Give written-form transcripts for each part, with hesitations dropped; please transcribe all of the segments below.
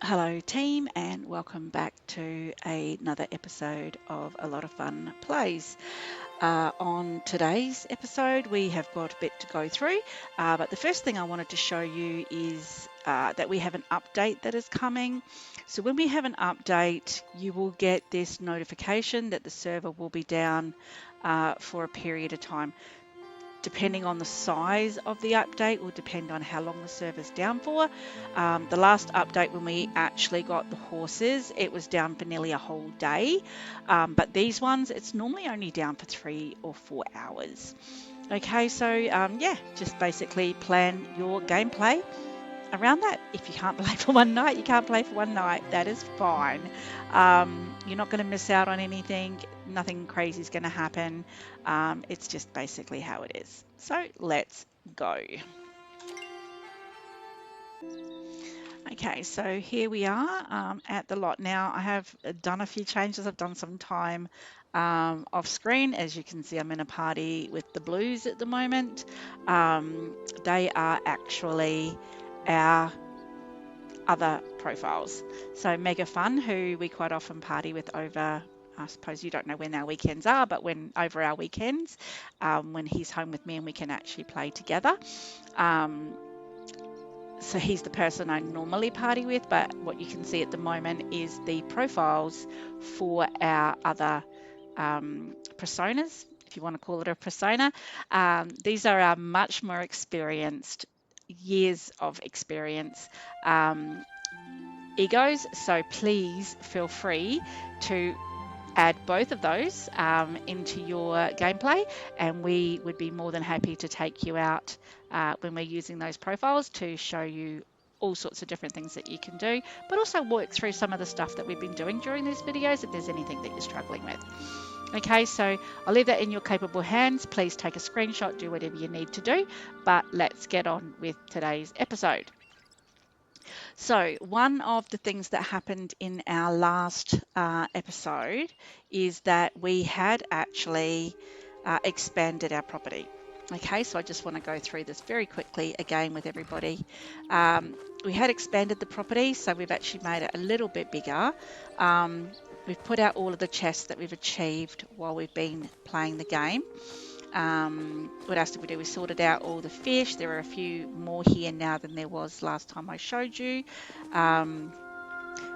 Hello team, and welcome back to another episode of A Lot of Fun Plays. On today's episode we have got a bit to go through, but the first thing I wanted to show you is that we have an update that is coming. So when we have an update, you will get this notification that the server will be down for a period of time. Depending on the size of the update will depend on how long the server's down for. The last update, when we actually got the horses, it was down for nearly a whole day. But these ones, it's normally only down for 3 or 4 hours. Okay, so yeah, just basically plan your gameplay around that. If you can't play for one night, you can't play for one night. That is fine. You're not going to miss out on anything. Nothing crazy is going to happen. It's just basically how it is. So let's go. Okay, so here we are at the lot. Now I have done a few changes. I've done some time off screen. As you can see, I'm in a party with the Blues at the moment. They are actually our other profiles. So Mega Fun, who we quite often party with over, I suppose you don't know when our weekends are, but when over our weekends, when he's home with me and we can actually play together. So he's the person I normally party with, but what you can see at the moment is the profiles for our other personas, if you want to call it a persona. These are our much more experienced, years of experience egos. So please feel free to add both of those into your gameplay, and we would be more than happy to take you out when we're using those profiles to show you all sorts of different things that you can do, but also work through some of the stuff that we've been doing during these videos if there's anything that you're struggling with. Okay, so I'll leave that in your capable hands. Please take a screenshot, do whatever you need to do, but let's get on with today's episode. So one of the things that happened in our last episode is that we had actually expanded our property. Okay, so I just want to go through this very quickly again with everybody. We had expanded the property, so we've actually made it a little bit bigger. We've put out all of the chests that we've achieved while we've been playing the game. What else did we do? We sorted out all the fish. There are a few more here now than there was last time I showed you.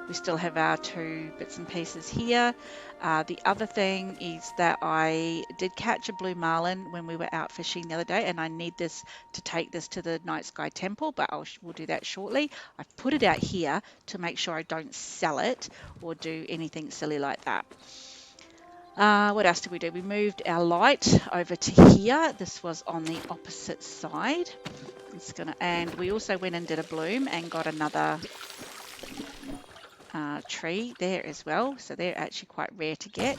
We still have our 2 bits and pieces here. The other thing is that I did catch a blue marlin when we were out fishing the other day, and I need this to take this to the Night Sky Temple, but we'll do that shortly. I've put it out here to make sure I don't sell it or do anything silly like that. What else did we do? We moved our light over to here. This was on the opposite side. And we also went and did a bloom and got another tree there as well. So they're actually quite rare to get.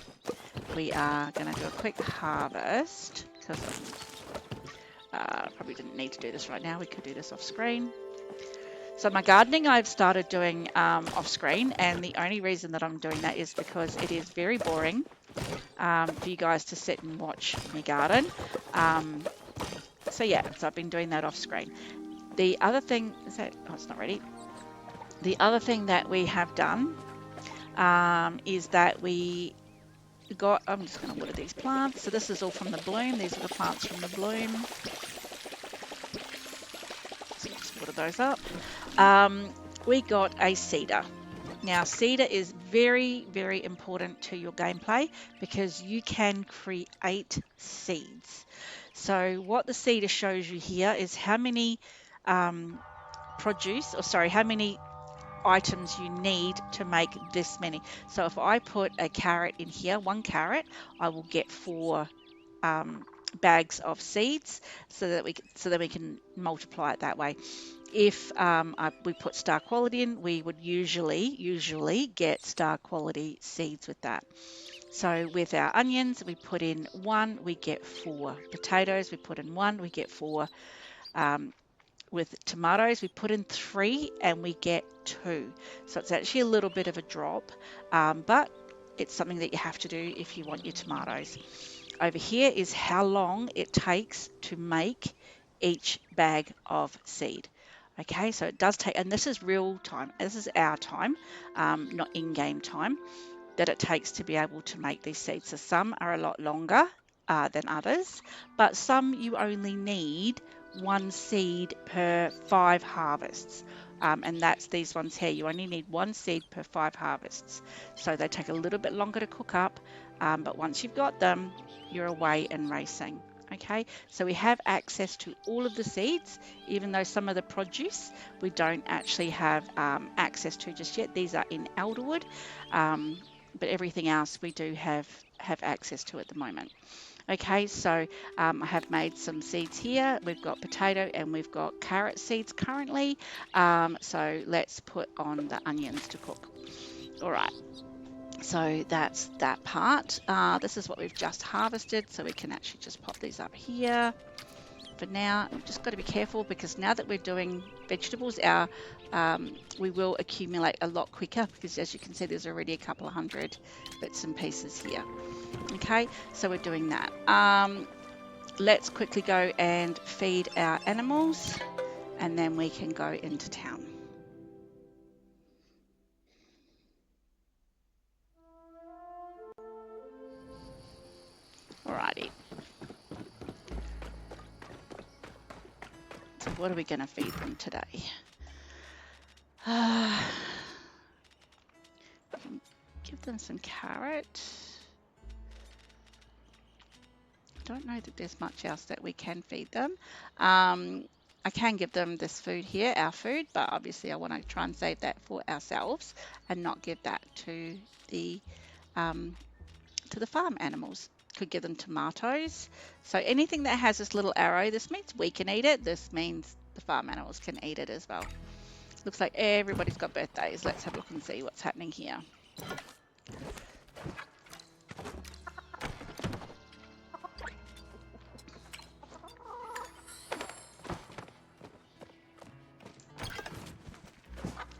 We are going to do a quick harvest because probably didn't need to do this right now. We could do this off screen. So my gardening I've started doing off screen, and the only reason that I'm doing that is because it is very boring for you guys to sit and watch me garden. So yeah, so I've been doing that off screen. The other thing is that, oh, it's not ready. The other thing that we have done is that we got, I'm just going to water these plants. So this is all from the bloom. These are the plants from the bloom. So just water those up. We got a cedar. Now, cedar is very, very important to your gameplay because you can create seeds. So what the cedar shows you here is how many how many items you need to make this many. So if I put a carrot in here, 1 carrot, I will get 4 bags of seeds so that we can multiply it that way. If we put star quality in, we would usually get star quality seeds with that. So with our onions, we put in 1, we get 4. Potatoes, we put in 1, we get 4. With tomatoes, we put in 3 and we get 2. So it's actually a little bit of a drop, but it's something that you have to do if you want your tomatoes. Over here is how long it takes to make each bag of seed. Okay, so it does take, and this is real time. This is our time, not in-game time, that it takes to be able to make these seeds. So some are a lot longer than others, but some you only need one seed per 5 harvests. And that's these ones here. You only need one seed per 5 harvests. So they take a little bit longer to cook up, but once you've got them, you're away and racing. Okay, so we have access to all of the seeds, even though some of the produce we don't actually have access to just yet. These are in Elderwood. But everything else we do have access to at the moment. Okay, so I have made some seeds here. We've got potato and we've got carrot seeds currently. So let's put on the onions to cook. All right, so that's that part. This is what we've just harvested, so we can actually just pop these up here. For now, we've just got to be careful because now that we're doing vegetables, we will accumulate a lot quicker because as you can see, there's already a couple of hundred bits and pieces here. Okay, so we're doing that. Let's quickly go and feed our animals and then we can go into town. Alrighty. So what are we going to feed them today? Give them some carrot. Don't know that there's much else that we can feed them. I can give them this food here, our food, but obviously I want to try and save that for ourselves and not give that to the farm animals. Could give them tomatoes. So anything that has this little arrow, this means we can eat it. This means the farm animals can eat it as well. Looks like everybody's got birthdays. Let's have a look and see what's happening here.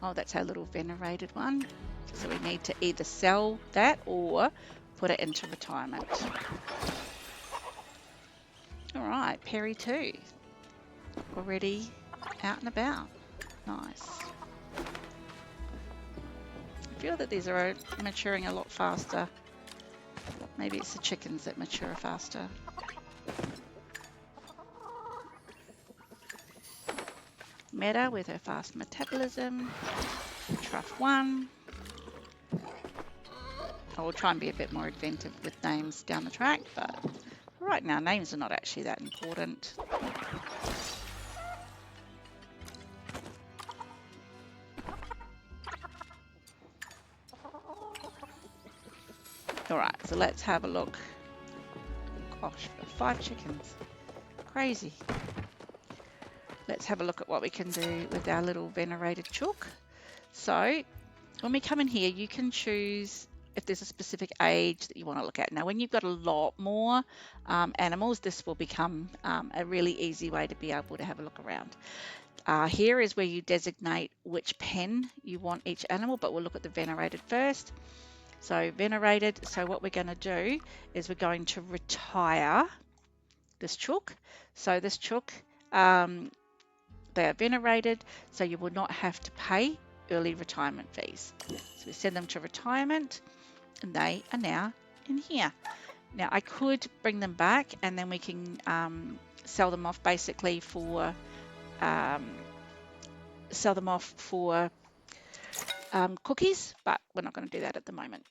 Oh, that's our little venerated one. So we need to either sell that or put it into retirement. All right, Perry 2. Already out and about. Nice. I feel that these are maturing a lot faster. Maybe it's the chickens that mature faster. Meta with her fast metabolism. Truff 1. I will try and be a bit more inventive with names down the track, but right now names are not actually that important. All right, so let's have a look. Gosh, 5 chickens. Crazy. Let's have a look at what we can do with our little venerated chook. So when we come in here, you can choose if there's a specific age that you want to look at. Now, when you've got a lot more animals, this will become a really easy way to be able to have a look around. Here is where you designate which pen you want each animal, but we'll look at the venerated first. So venerated, so what we're going to do is we're going to retire this chook. So this chook, they are venerated, so you will not have to pay early retirement fees. So we send them to retirement and they are now in here. Now I could bring them back and then we can sell them off basically for cookies, but we're not going to do that at the moment.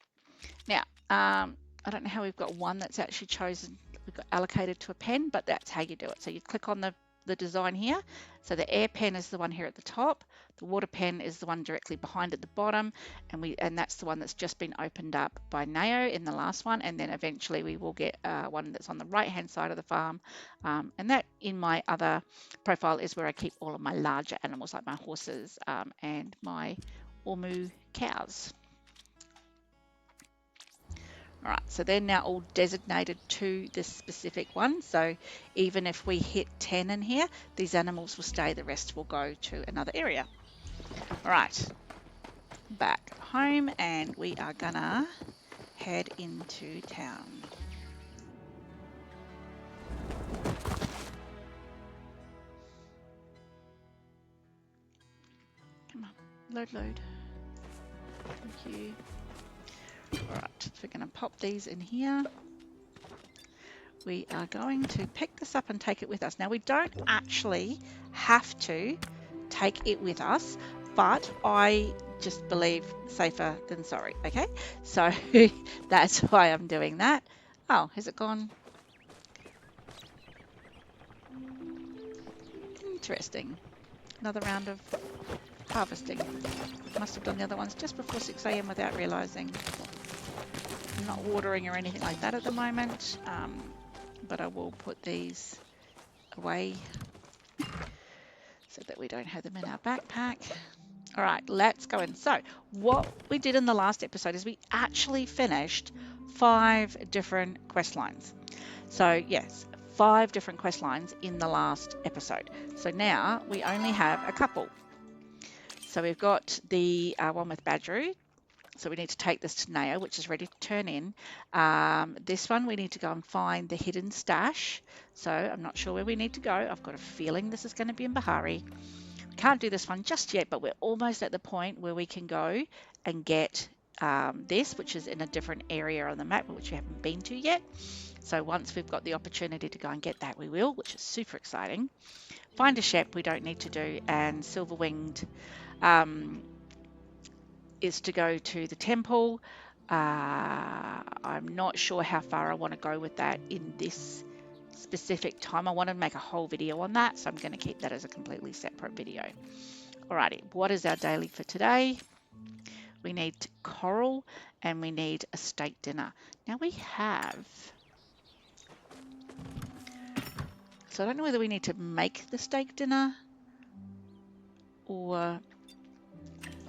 Now, I don't know how we've got one that's actually chosen, we've got allocated to a pen, but that's how you do it. So you click on the design here. So the air pen is the one here at the top. The water pen is the one directly behind at the bottom. And that's the one that's just been opened up by Nao in the last one. And then eventually we will get one that's on the right-hand side of the farm. And that in my other profile is where I keep all of my larger animals like my horses and my Ormu cows. All right, so they're now all designated to this specific one. So even if we hit 10 in here, these animals will stay, the rest will go to another area. All right, back home and we are gonna head into town. Load. Thank you. Alright, so we're going to pop these in here. We are going to pick this up and take it with us. Now, we don't actually have to take it with us, but I just believe safer than sorry, okay? So that's why I'm doing that. Oh, has it gone? Interesting. Another round of harvesting. Must have done the other ones just before 6 a.m. without realizing. I'm not watering or anything like that at the moment, but I will put these away so that we don't have them in our backpack. All right, let's go in. So what we did in the last episode is we actually finished 5 different quest lines. So yes, 5 different quest lines in the last episode. So now we only have a couple. So we've got the one with Badruu. So we need to take this to Naya, which is ready to turn in. This one we need to go and find the hidden stash. So I'm not sure where we need to go. I've got a feeling this is going to be in Bahari. Can't do this one just yet, but we're almost at the point where we can go and get this, which is in a different area on the map, which we haven't been to yet. So once we've got the opportunity to go and get that, we will, which is super exciting. Find a shep we don't need to do, and silver winged is to go to the temple. I'm not sure how far I want to go with that in this specific time. I want to make a whole video on that, so I'm going to keep that as a completely separate video. Alrighty, what is our daily for today? We need coral and we need a steak dinner. Now we have, so I don't know whether we need to make the steak dinner or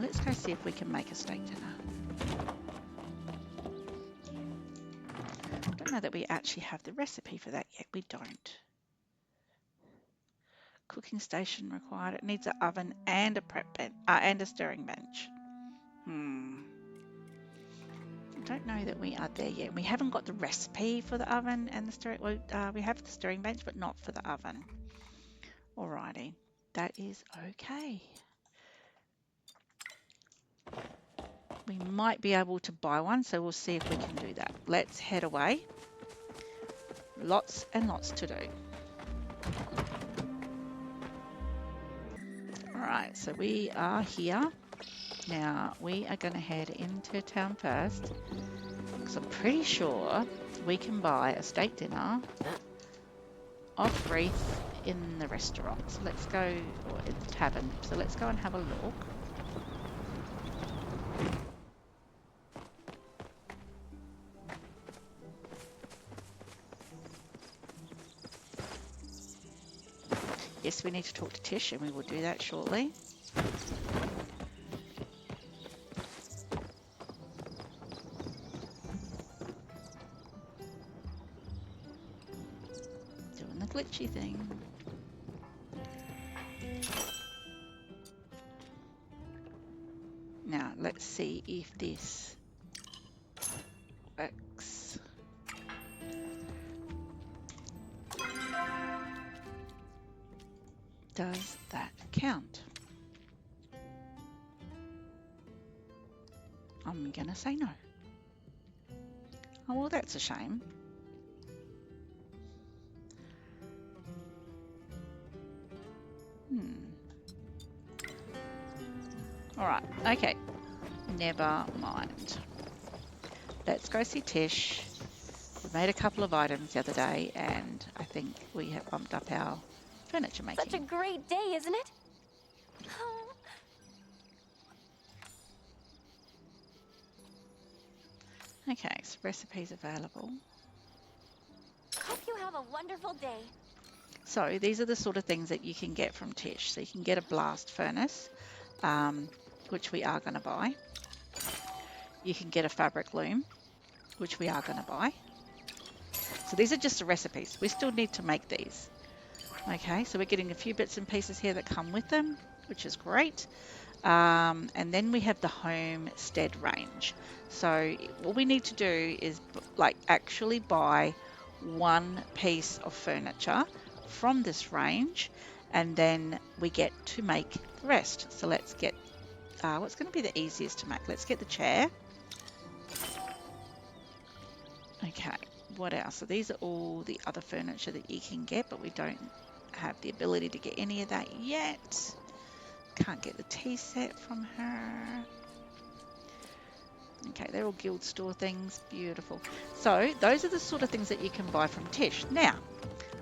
let's go see if we can make a steak dinner. I don't know that we actually have the recipe for that yet. We don't. Cooking station required. It needs an oven and a prep bench and a stirring bench. I don't know that we are there yet. We haven't got the recipe for the oven and the stirring. Well, we have the stirring bench, but not for the oven. Alrighty, that is okay. We might be able to buy one, so we'll see if we can do that. Let's head away. Lots and lots to do. Alright, so we are here. Now, we are going to head into town first, because I'm pretty sure we can buy a steak dinner off Reef in the restaurant. So let's go, or in the tavern. So let's go and have a look. Yes, we need to talk to Tish, and we will do that shortly. Doing the glitchy thing. Now, let's see if this works. Does that count? I'm gonna say no. Oh, well, that's a shame. All right, okay. Never mind. Let's go see Tish. We made a couple of items the other day, and I think we have bumped up our furniture making. Such a great day, isn't it? Okay, so recipes available. Hope you have a wonderful day. So these are the sort of things that you can get from Tish. So you can get a blast furnace, which we are going to buy. You can get a fabric loom, which we are going to buy. So these are just the recipes. We still need to make these. Okay, so we're getting a few bits and pieces here that come with them, which is great. And then we have the homestead range. So what we need to do is like actually buy one piece of furniture from this range, and then we get to make the rest. So let's get what's going to be the easiest to make? Let's get the chair. Okay, what else? So these are all the other furniture that you can get, but we don't have the ability to get any of that yet. Can't get the tea set from her. Okay, they're all guild store things. Beautiful. So those are the sort of things that you can buy from Tish. Now,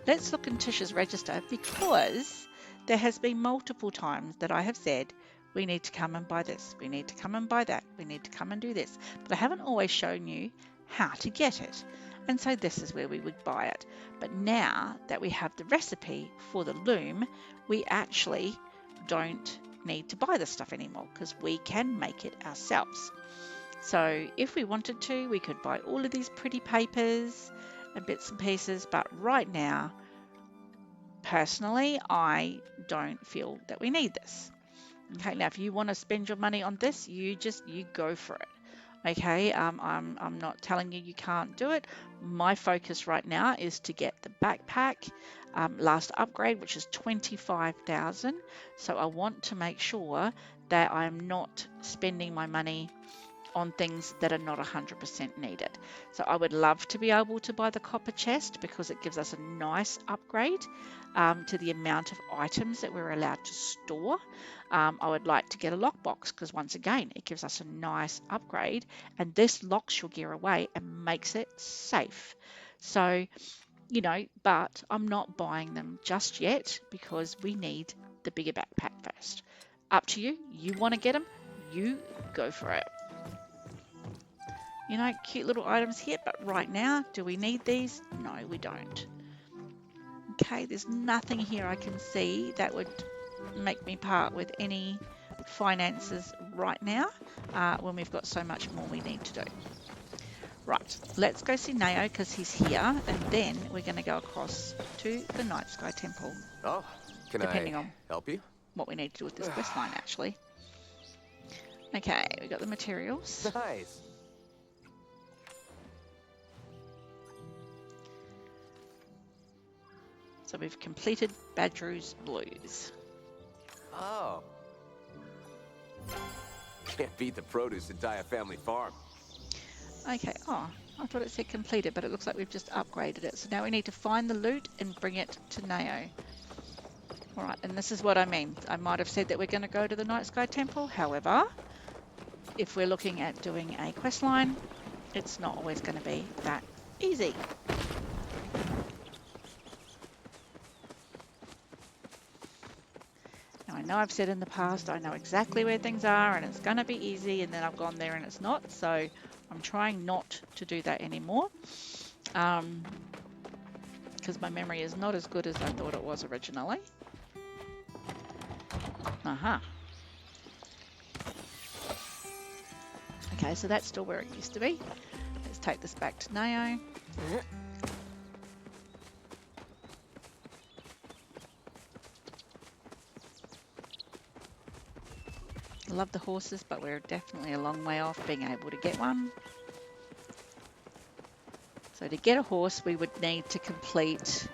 let's look in Tish's register, because there has been multiple times that I have said, we need to come and buy this, we need to come and buy that, we need to come and do this. But I haven't always shown you how to get it. And so this is where we would buy it. But now that we have the recipe for the loom, we actually don't need to buy this stuff anymore, because we can make it ourselves. So if we wanted to, we could buy all of these pretty papers and bits and pieces, but right now, personally, I don't feel that we need this. Okay, now if you want to spend your money on this, you go for it. Okay, I'm not telling you can't do it. My focus right now is to get the backpack last upgrade, which is 25,000. So I want to make sure that I'm not spending my money on things that are not 100% needed. So I would love to be able to buy the copper chest, because it gives us a nice upgrade to the amount of items that we're allowed to store. I would like to get a lockbox, because once again, it gives us a nice upgrade, and this locks your gear away and makes it safe. So, you know, but I'm not buying them just yet, because we need the bigger backpack first. Up to you. You want to get them, you go for it. You know, cute little items here, but right now, do we need these? No, we don't. Okay, there's nothing here I can see that would make me part with any finances right now, when we've got so much more we need to do. Right, let's go see Nao, because he's here, and then we're going to go across to the Night Sky Temple. Oh, depending on help you? what we need to do with this quest line, actually. Okay, we got the materials. Nice. So we've completed Badruu Blues. Oh. Can't beat the produce at Dia Family Farm. Okay, oh, I thought it said completed, but it looks like we've just upgraded it. So now we need to find the loot and bring it to Nao. Alright, and this is what I mean. I might have said that we're going to go to the Night Sky Temple. However, if we're looking at doing a quest line, it's not always going to be that easy. Now, I know I've said in the past, I know exactly where things are and it's going to be easy, and then I've gone there and it's not. So I'm trying not to do that anymore, because my memory is not as good as I thought it was originally. Aha. Okay, so that's still where it used to be. Let's take this back to Nao. I love the horses, but we're definitely a long way off being able to get one. So to get a horse, we would need to complete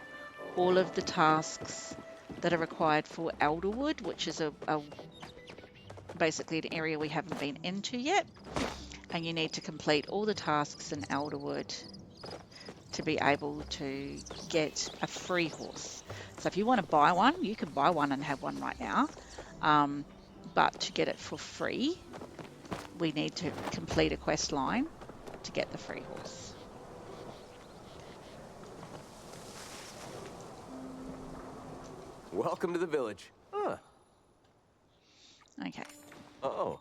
all of the tasks that are required for Elderwood, which is basically an area we haven't been into yet. And you need to complete all the tasks in Elderwood to be able to get a free horse. So if you want to buy one, you can buy one and have one right now. But to get it for free, we need to complete a quest line to get the free horse. Welcome to the village. Huh. Okay. Oh.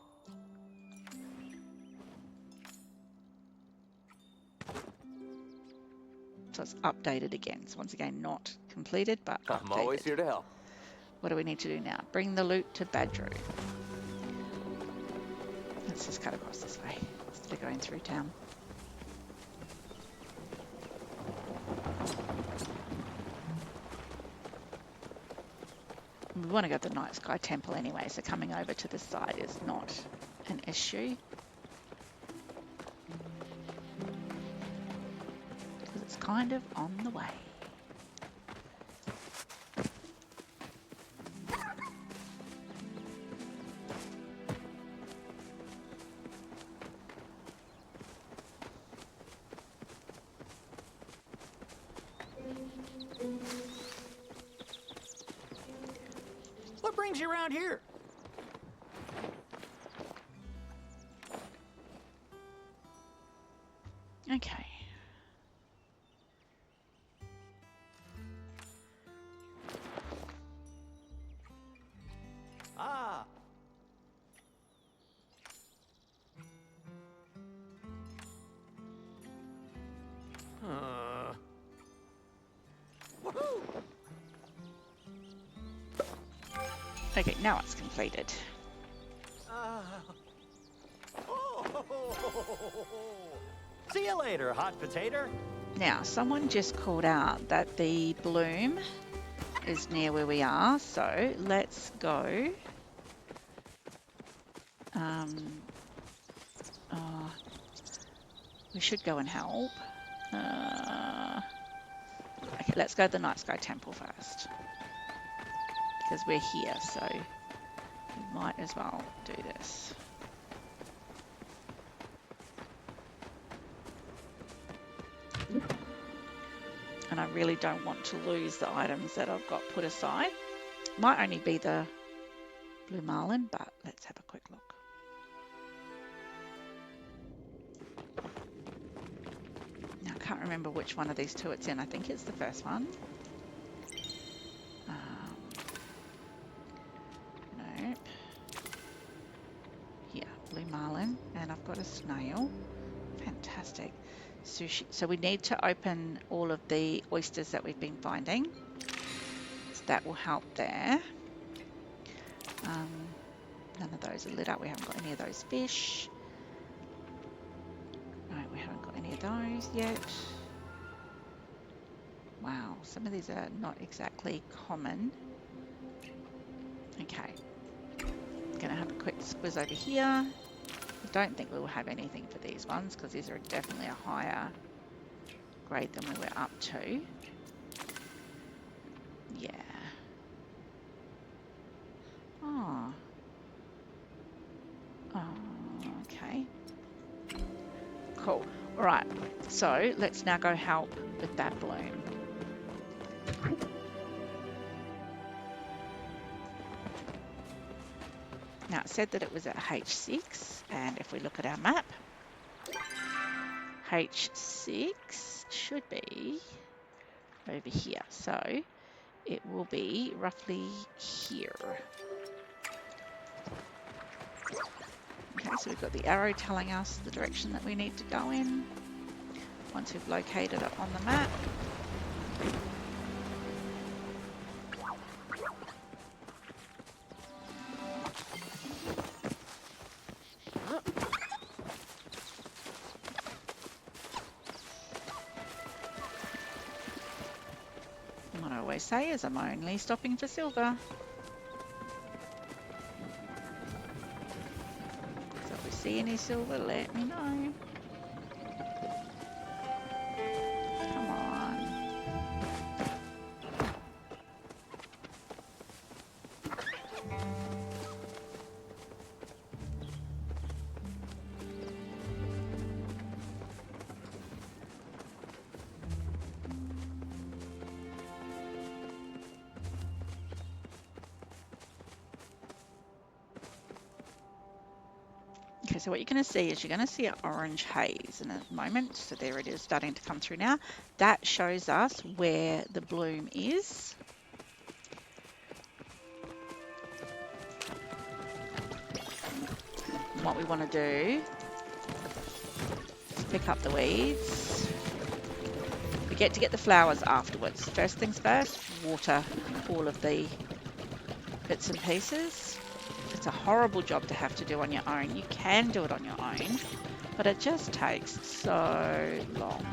So it's updated again. So once again, not completed, but updated. I'm always here to help. What do we need to do now? Bring the loot to Badruu. Let's just cut across this way instead of going through town. We want to go to the Night Sky Temple anyway, so coming over to this side is not an issue. Because it's kind of on the way. brings you around here? Okay. Ah. Woohoo! Okay, now it's completed. See you later, hot potato. Now, someone just called out that the bloom is near where we are, so let's go. We should go and help. Okay, let's go to the Night Sky Temple first, because we're here, so we might as well do this. And I really don't want to lose the items that I've got put aside. Might only be the blue marlin, but let's have a quick look. Now I can't remember which one of these two it's in. I think it's the first one. Nope. Yeah, blue marlin, and I've got a snail. Fantastic. Sushi. So we need to open all of the oysters that we've been finding. So that will help there. None of those are lit up. We haven't got any of those fish. No, we haven't got any of those yet. Wow, some of these are not exactly common. Okay. I'm going to have a quick squiz over here. I don't think we will have anything for these ones because these are definitely a higher grade than we were up to. Yeah. Oh. Oh, okay. Cool. All right. So let's now go help with that bloom. Now it said that it was at H6, and if we look at our map, H6 should be over here. So it will be roughly here. Okay, so we've got the arrow telling us the direction that we need to go in once we've located it on the map. What I always say is I'm only stopping for silver. So if we see any silver, let me know. Come on. Okay, so what you're going to see is you're going to see an orange haze in a moment. So there it is starting to come through now. That shows us where the bloom is. And what we want to do is pick up the weeds. We get to get the flowers afterwards. First things first, water all of the bits and pieces. It's a horrible job to have to do on your own. You can do it on your own, but it just takes so long.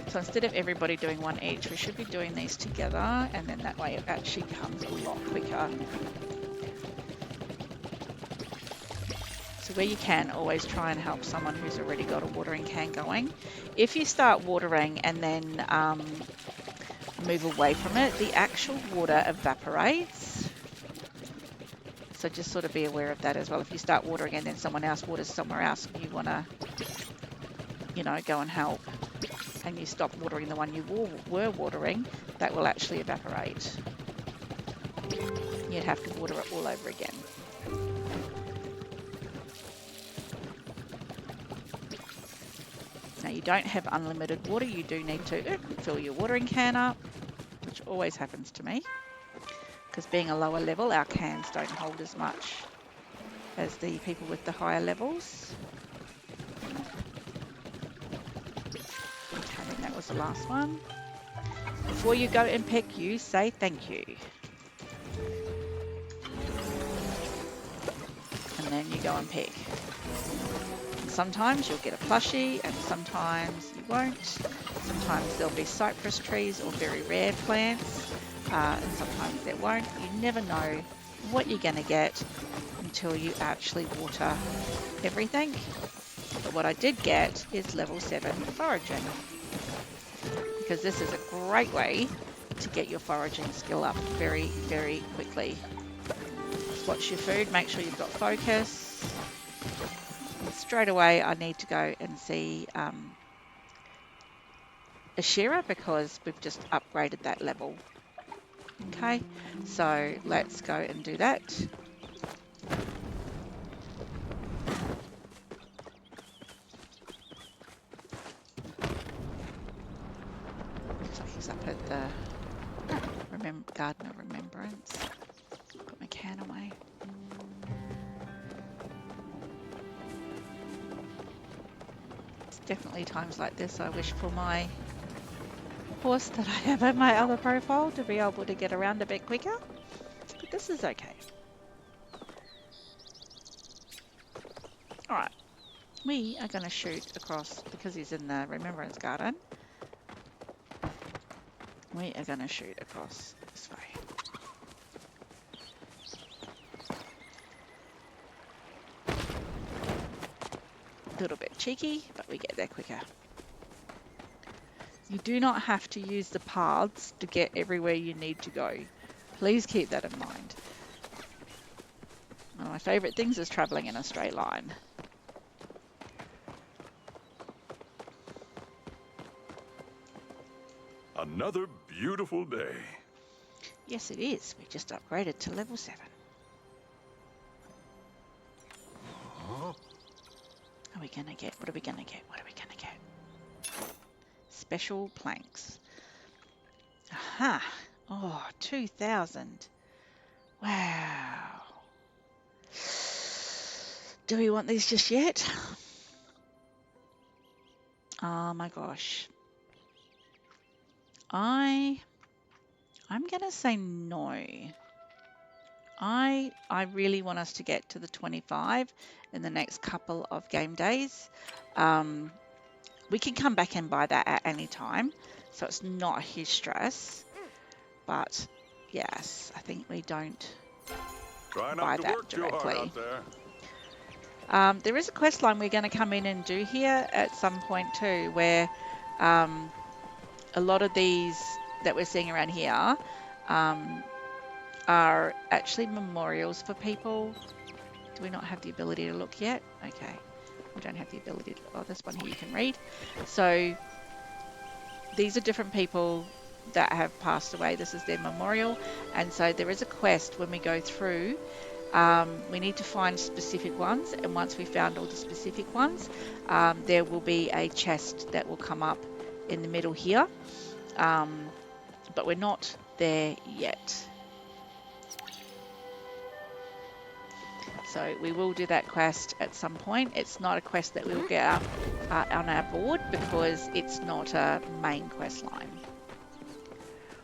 So instead of everybody doing one each, we should be doing these together, and then that way it actually comes a lot quicker. So where you can, always try and help someone who's already got a watering can going. If you start watering and then move away from it, the actual water evaporates. So just sort of be aware of that as well. If you start watering and then someone else waters somewhere else, you want to, you know, go and help, and you stop watering the one you were watering, that will actually evaporate. You'd have to water it all over again. Now you don't have unlimited water, you do need to fill your watering can up, which always happens to me, because being a lower level, our cans don't hold as much as the people with the higher levels. Okay, I think that was the last one. Before you go and pick, you say thank you. And then you go and pick. And sometimes you'll get a plushie and sometimes you won't. Sometimes there'll be cypress trees or very rare plants, and sometimes there won't. You never know what you're going to get until you actually water everything. But what I did get is level 7 foraging, because this is a great way to get your foraging skill up very, very quickly. Just watch your food, make sure you've got focus. And straight away I need to go and see Ashira, because we've just upgraded that level. Okay, so let's go and do that. So he's up at the Garden of Remembrance. Put my can away. It's definitely times like this I wish for my horse that I have in my other profile to be able to get around a bit quicker, but this is okay. Alright, we are going to shoot across, because he's in the Remembrance Garden, we are going to shoot across this way. A little bit cheeky, but we get there quicker. You do not have to use the paths to get everywhere you need to go. Please keep that in mind. One of my favourite things is travelling in a straight line. Another beautiful day. Yes, it is. We just upgraded to level 7. What are we going to get? What are we going to get? What are we going to get? Special planks. Aha. Oh, 2,000. Wow. Do we want these just yet? Oh my gosh. I'm gonna say no. I really want us to get to the 25 in the next couple of game days. We can come back and buy that at any time, so it's not a huge stress. But yes, I think we don't buy that directly. There is a quest line we're going to come in and do here at some point too, where a lot of these that we're seeing around here are actually memorials for people. Do we not have the ability to look yet? Okay, we don't have the ability to, oh, this one here you can read. So these are different people that have passed away. This is their memorial, and so there is a quest when we go through. We need to find specific ones, and once we found all the specific ones, there will be a chest that will come up in the middle here, but we're not there yet. So we will do that quest at some point. It's not a quest that we will get up on our board because it's not a main quest line.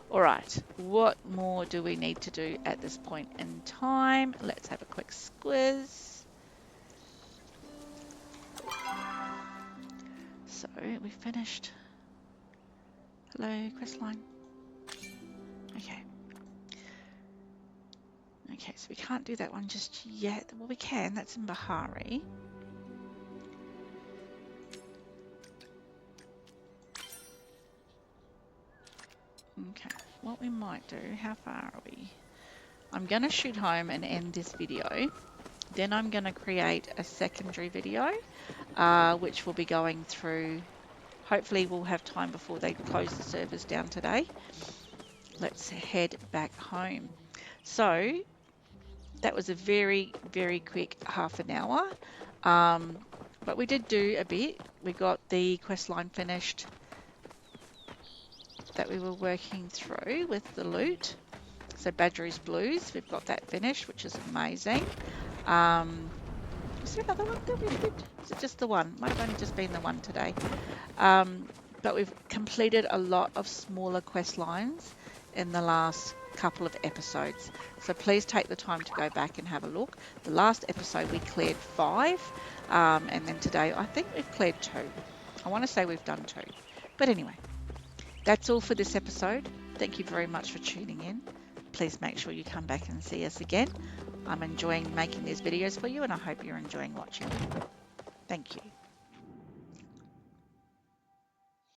Alright, what more do we need to do at this point in time? Let's have a quick squiz. So we finished. Hello, quest line. Okay. Okay, so we can't do that one just yet. Well, we can. That's in Bahari. Okay, what we might do, how far are we? I'm going to shoot home and end this video. Then I'm going to create a secondary video, which will be going through. Hopefully we'll have time before they close the servers down today. Let's head back home. So that was a very, very quick half an hour. But we did do a bit. We got the quest line finished that we were working through with the loot. So Badruu Blues, we've got that finished, which is amazing. Is there another one that we did? Is it just the one? Might have only just been the one today. But we've completed a lot of smaller quest lines in the last couple of episodes. So please take the time to go back and have a look. The last episode we cleared 5, and then today I think we've cleared 2. I want to say we've done 2. But anyway, that's all for this episode. Thank you very much for tuning in. Please make sure you come back and see us again. I'm enjoying making these videos for you, and I hope you're enjoying watching them. Thank you.